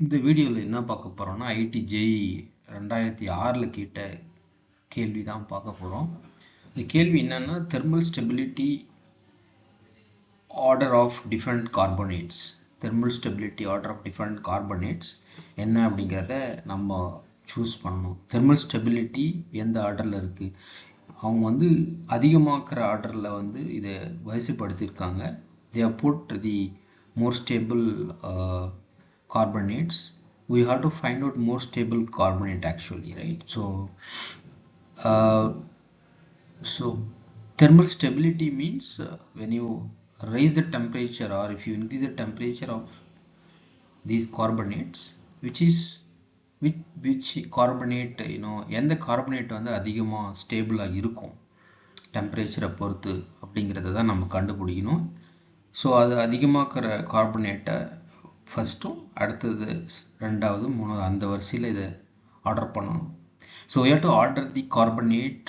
இந்த வீடியோவில் என்ன பார்க்க போகிறோம்னா ஐடி ஜேஇ 2006 கேட்ட கேள்வி தான் பார்க்க போகிறோம். இந்த கேள்வி என்னன்னா thermal stability order of different carbonates என்ன அப்படிங்கிறத நம்ம சூஸ் பண்ணணும். தெர்மல் ஸ்டெபிலிட்டி எந்த ஆர்டரில் இருக்குது, அவங்க அதிகமாக்குற ஆர்டரில் இதை வரிசைப்படுத்தியிருக்காங்க. they have put the more stable carbonates. We have to find out more stable carbonate actually, right? So thermal stability means when you raise the temperature or if you increase the temperature of these carbonates, which carbonate, எந்த carbonate அதிகமாக ஸ்டேபிளாக இருக்கும் டெம்பரேச்சரை பொறுத்து அப்படிங்கிறத தான் நம்ம கண்டுபிடிக்கணும். ஸோ அது அதிகமாக்குற கார்பனேட்டை ஃபஸ்ட்டும் அடுத்தது ரெண்டாவது மூணாவது அந்த வரிசையில் இதை ஆர்டர் பண்ணணும். So we have to order the carbonate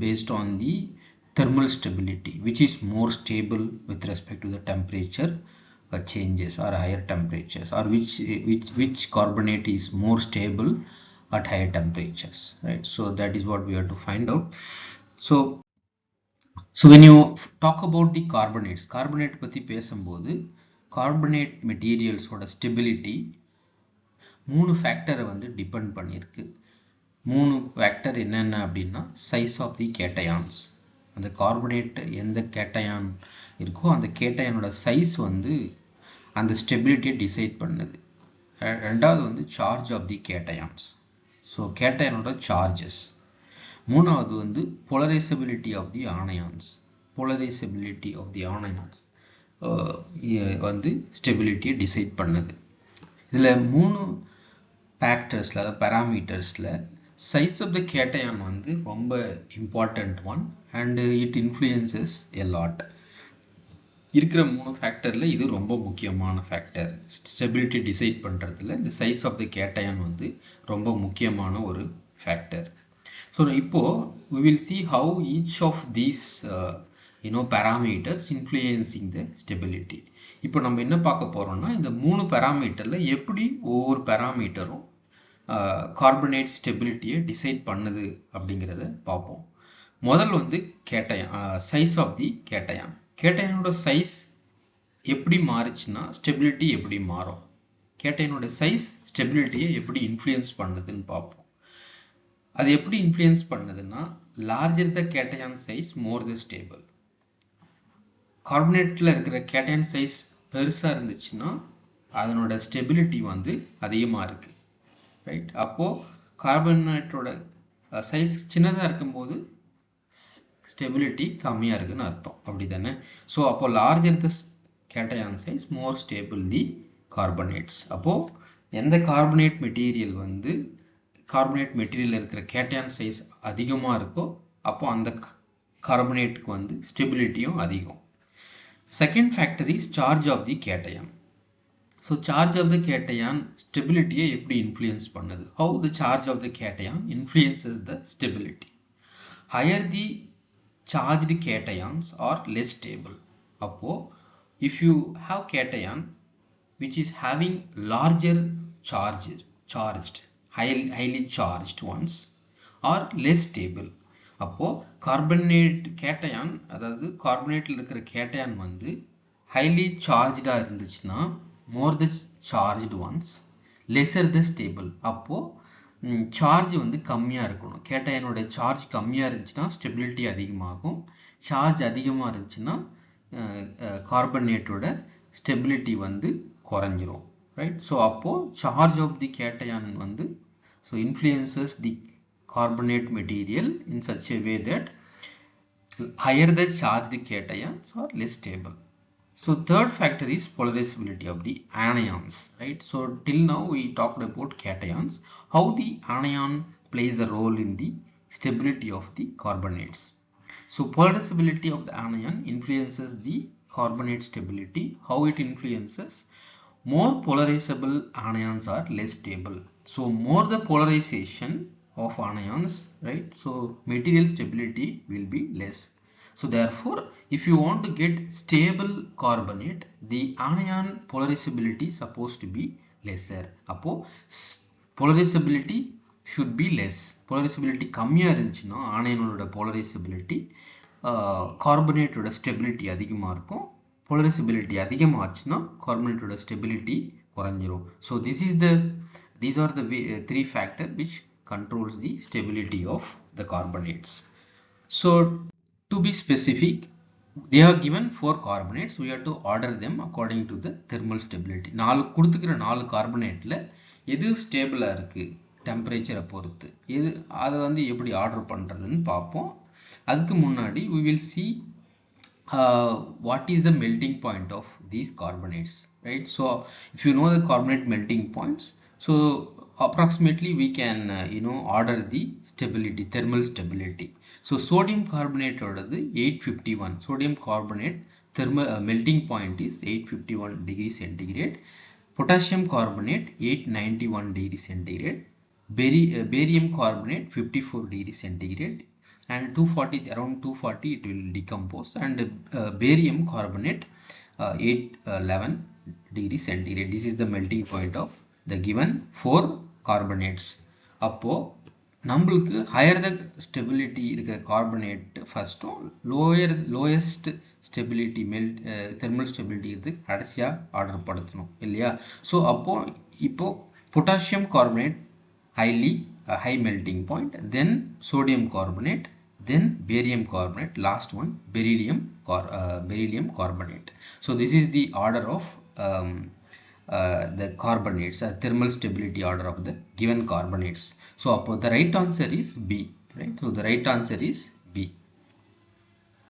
based on the thermal stability, which is more stable with respect to the temperature changes or higher temperatures, or which carbonate is more stable at higher temperatures, right? So that is what we have to find out. So when you talk about the carbonate பற்றி பேசும்போது carbonate மெட்டீரியல்ஸோட stability 3 ஃபேக்டரை depend பண்ணியிருக்கு. 3 factor என்னென்ன அப்படின்னா size of the cations, அந்த carbonate எந்த cation இருக்கோ அந்த கேட்டயானோட சைஸ் அந்த ஸ்டெபிலிட்டியை டிசைட் பண்ணுது. ரெண்டாவது charge of the cations, so கேட்டயானோட சார்ஜஸ். மூணாவது போலரைசபிலிட்டி ஆஃப் தி ஆனயான்ஸ், ஸ்டெபிலிட்டியை டிசைட் பண்ணுது. இதில் 3 ஃபேக்டர்ஸில் அதாவது பேராமீட்டர்ஸில் சைஸ் ஆஃப் த கேட்டயான் ரொம்ப important one and it influences a lot. இருக்கிற 3 ஃபேக்டரில் இது ரொம்ப முக்கியமான ஃபேக்டர். ஸ்டெபிலிட்டி டிசைட் பண்ணுறதுல இந்த சைஸ் ஆஃப் த கேட்டயான் ரொம்ப முக்கியமான ஒரு ஃபேக்டர். ஸோ இப்போது we will see how each of these parameters influencing the stability. இப்போ நம்ம என்ன பார்க்க போறோம்னா இந்த 3 பேராமீட்டர்ல எப்படி ஒவ்வொரு பேராமீட்டரும் கார்பனேட் ஸ்டெபிலிட்டியை டிசைட் பண்ணுது அப்படிங்கிறத பார்ப்போம். முதல் cation, size of the cation. கேட்டயானோட சைஸ் எப்படி மாறுச்சுன்னா ஸ்டெபிலிட்டி எப்படி மாறும், கேட்டயானோட சைஸ் ஸ்டெபிலிட்டியை எப்படி இன்ஃப்ளூயன்ஸ் பண்ணுதுன்னு பார்ப்போம். அது எப்படி இன்ஃப்ளூயன்ஸ் பண்ணுதுன்னா larger the cation size more the stable. கார்பனேட்ல இருக்கிற கேட்டயான் சைஸ் பெருசா இருந்துச்சுன்னா அதனோட ஸ்டெபிலிட்டி அதிகமாக இருக்கு, ரைட்? அப்போ கார்பனேட்டோட சைஸ் சின்னதாக இருக்கும்போது ஸ்டெபிலிட்டி கம்மியாக இருக்குன்னு அர்த்தம், அப்படி தானே? ஸோ அப்போ லார்ஜர் த கேட்டயான் சைஸ் மோர் ஸ்டேபிள் தி கார்பனேட்ஸ். அப்போ எந்த கார்பனேட் மெட்டீரியல் இருக்கிற கேட்டயான் சைஸ் அதிகமாக இருக்கோ அப்போ அந்த கார்பனேட்டுக்கு ஸ்டெபிலிட்டியும் அதிகம். Second factor is charge of the cation. So charge of the cation stability எப்படி influence பண்ணுது? How the charge of the cation influences the stability? Higher the charged cations are less stable. அப்போ if you have cation which is having larger highly charged ones are less stable. அப்போ carbonate cation, அதாவது கார்பனேட்ல இருக்கிற cation highly சார்ஜ்டா இருந்துச்சுன்னா மோர் த charged once lesser த stable. அப்போ charge கம்மியா இருக்கணும். கேட்டயானோட charge கம்மியா இருந்துச்சுன்னா ஸ்டெபிலிட்டி அதிகமாகும், சார்ஜ் அதிகமா இருந்துச்சுன்னா கார்பனேட்டோட ஸ்டெபிலிட்டி குறைஞ்சிரும், ரைட்? ஸோ அப்போ charge of the cation so influences the carbonate material in such a way that higher the charged cations are less stable. So third factor is polarizability of the anions, right? So till now we talked about cations, how the anion plays a role in the stability of the carbonates. So polarizability of the anion influences the carbonate stability. How it influences? More polarizable anions are less stable. So more the polarization of anions, right? So material stability will be less. So therefore, if you want to get stable carbonate, the anion polarizability is supposed to be lesser. அப்போ polarizability should be less. polarizability கம்மியா இருந்துச்சுன்னா ஆனையனோட polarizability கார்பனேட்டோட stability அதிகமாக இருக்கும். polarizability அதிகமாச்சுன்னா கார்பனேட்டோட stability குறைஞ்சிரும். So these are the three factors which controls the stability of the carbonates. So to be specific, they are given 4 carbonates. We have to order them according to the thermal stability. நாலு கொடுத்துக்கிற 4 கார்பனேட்ல எது ஸ்டேபிளா இருக்கு டெம்பரேச்சரை பொறுத்து, எது அதை வந்து எப்படி order பண்றதுன்னு பார்ப்போம். அதுக்கு முன்னாடி we will see what is the melting point of these carbonates, right? So if you know the carbonate melting points, so approximately we can order the stability, thermal stability. So sodium carbonate order 851. Sodium carbonate thermal melting point is 851 degrees centigrade. Potassium carbonate 891 degrees centigrade. Barium carbonate 54 degrees centigrade. And 240, around 240 it will decompose. And barium carbonate 811 degrees centigrade. This is the melting point of the given 4 carbonates. அப்போ நம்மளுக்கு higher the stability இருக்கிற carbonate ஃபர்ஸ்ட்டும் lowest stability thermal stability இருக்கு கடைசியா order படுத்தணும் இல்லையா? So அப்போ இப்போ potassium carbonate high melting point, then sodium carbonate, then barium carbonate, last one beryllium carbonate. So this is the order of the carbonates, thermal stability order of the given carbonates. So the right answer is B, right? So the right answer is B.